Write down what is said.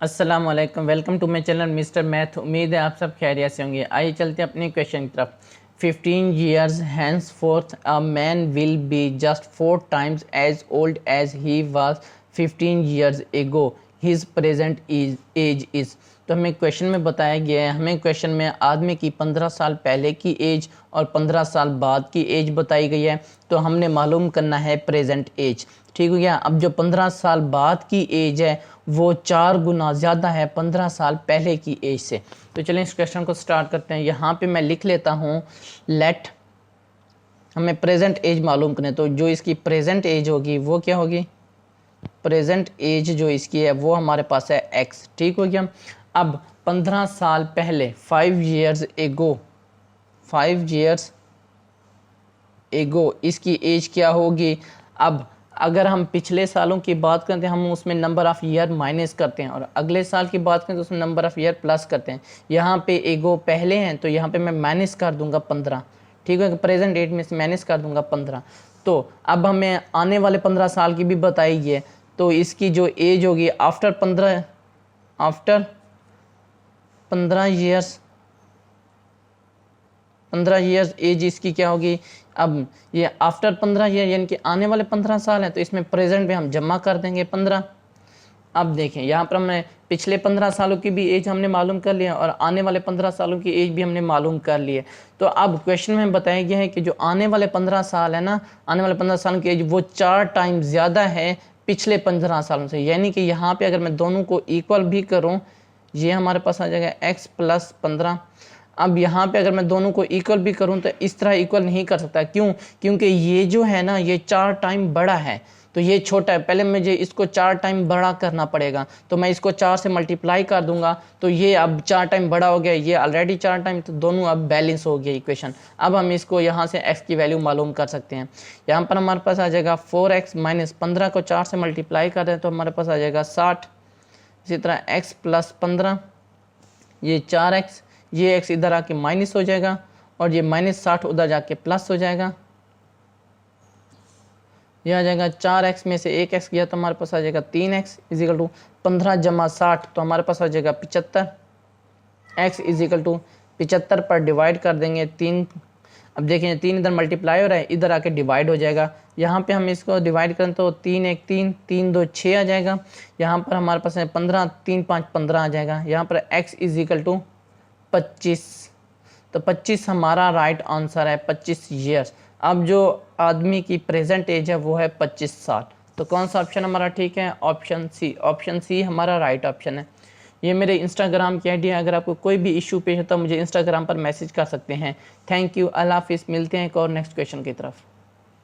अस्सलाम वालेकुम, welcome to my channel Mister Math. उम्मीद है आप सब खैरियत से होंगे। आइए चलते हैं अपने क्वेश्चन की तरफ। 15 years henceforth a man will be just 4 times as old as he was 15 years ago. His present age is। तो हमें क्वेश्चन में बताया गया है, हमें क्वेश्चन में आदमी की 15 साल पहले की एज और 15 साल बाद की एज बताई गई है। तो हमने मालूम करना है प्रेजेंट एज। ठीक हो गया। अब जो 15 साल बाद की एज है वो 4 गुना ज़्यादा है 15 साल पहले की एज से। तो चलें इस क्वेश्चन को स्टार्ट करते हैं। यहाँ पे मैं लिख लेता हूँ लेट, हमें प्रेजेंट एज मालूम करें। तो जो इसकी प्रेजेंट एज होगी वो क्या होगी, प्रेजेंट एज जो इसकी है वो हमारे पास है एक्स। ठीक हो गया। अब 15 साल पहले 5 years एगो, 5 years एगो इसकी एज क्या होगी। अब अगर हम पिछले सालों की बात करते हैं हम उसमें नंबर ऑफ़ ईयर माइनस करते हैं, और अगले साल की बात करें तो उसमें नंबर ऑफ़ ईयर प्लस करते हैं। यहाँ पे एगो पहले हैं तो यहाँ पे मैं माइनस कर दूंगा 15। ठीक है, प्रेजेंट डेट में से माइनस कर दूंगा 15। तो अब हमें आने वाले 15 साल की भी बताई है। तो इसकी जो एज होगी आफ्टर 15 ईयर्स, 15 ईयर्स एज इसकी क्या होगी। अब ये आफ्टर 15 ईयर यानी कि आने वाले 15 साल हैं, तो इसमें प्रेजेंट में हम जमा कर देंगे 15। अब देखें यहाँ पर हमने पिछले 15 सालों की भी एज हमने मालूम कर लिया और आने वाले 15 सालों की एज भी हमने मालूम कर ली है। तो अब क्वेश्चन में बताया गया है कि जो आने वाले 15 साल है ना, आने वाले 15 सालों की एज वो 4 टाइम ज़्यादा है पिछले 15 सालों से। यानी कि यहाँ पर अगर मैं दोनों को इक्वल भी करूँ, ये हमारे पास आ जाएगा x + 15। अब यहाँ पे अगर मैं दोनों को इक्वल भी करूँ तो इस तरह इक्वल नहीं कर सकता। क्यों? क्योंकि ये जो है ना ये 4 टाइम बड़ा है तो ये छोटा है। पहले मुझे इसको 4 टाइम बड़ा करना पड़ेगा, तो मैं इसको 4 से मल्टीप्लाई कर दूंगा तो ये अब 4 टाइम बड़ा हो गया, ये ऑलरेडी 4 टाइम, तो दोनों अब बैलेंस हो गया इक्वेशन। अब हम इसको यहाँ से x की वैल्यू मालूम कर सकते हैं। यहाँ पर हमारे पास आ जाएगा 4x - 15 को 4 से मल्टीप्लाई कर दें तो हमारे पास आ जाएगा 60। इसी तरह x + 15, ये 4x, ये x इधर आके माइनस हो जाएगा और ये -60 उधर जाके प्लस हो जाएगा। ये आ जाएगा 4x में से 1x गया तो हमारे पास आ जाएगा 3x = 15 + 60 तो हमारे पास आ जाएगा 75। x = 75 पर डिवाइड कर देंगे 3। अब देखें 3 इधर मल्टीप्लाई हो रहा है, इधर आके डिवाइड हो जाएगा। यहाँ पे हम इसको डिवाइड करें तो 3 × 1 = 3, 3 × 2 = 6 आ जाएगा। यहाँ पर हमारे पास है 15, 3 × 5 = 15 आ जाएगा। यहाँ पर x = 25, तो 25 हमारा राइट आंसर है, 25 ईयर्स। अब जो आदमी की प्रेजेंट एज है वो है 25 साल। तो कौन सा ऑप्शन हमारा ठीक है? Option C. ऑप्शन सी हमारा राइट ऑप्शन है। ये मेरे इंस्टाग्राम की आईडी है, अगर आपको कोई भी इशू पेश होता है मुझे इंस्टाग्राम पर मैसेज कर सकते हैं। थैंक यू, अल्लाह हाफिज़। मिलते हैं एक और नेक्स्ट क्वेश्चन की तरफ।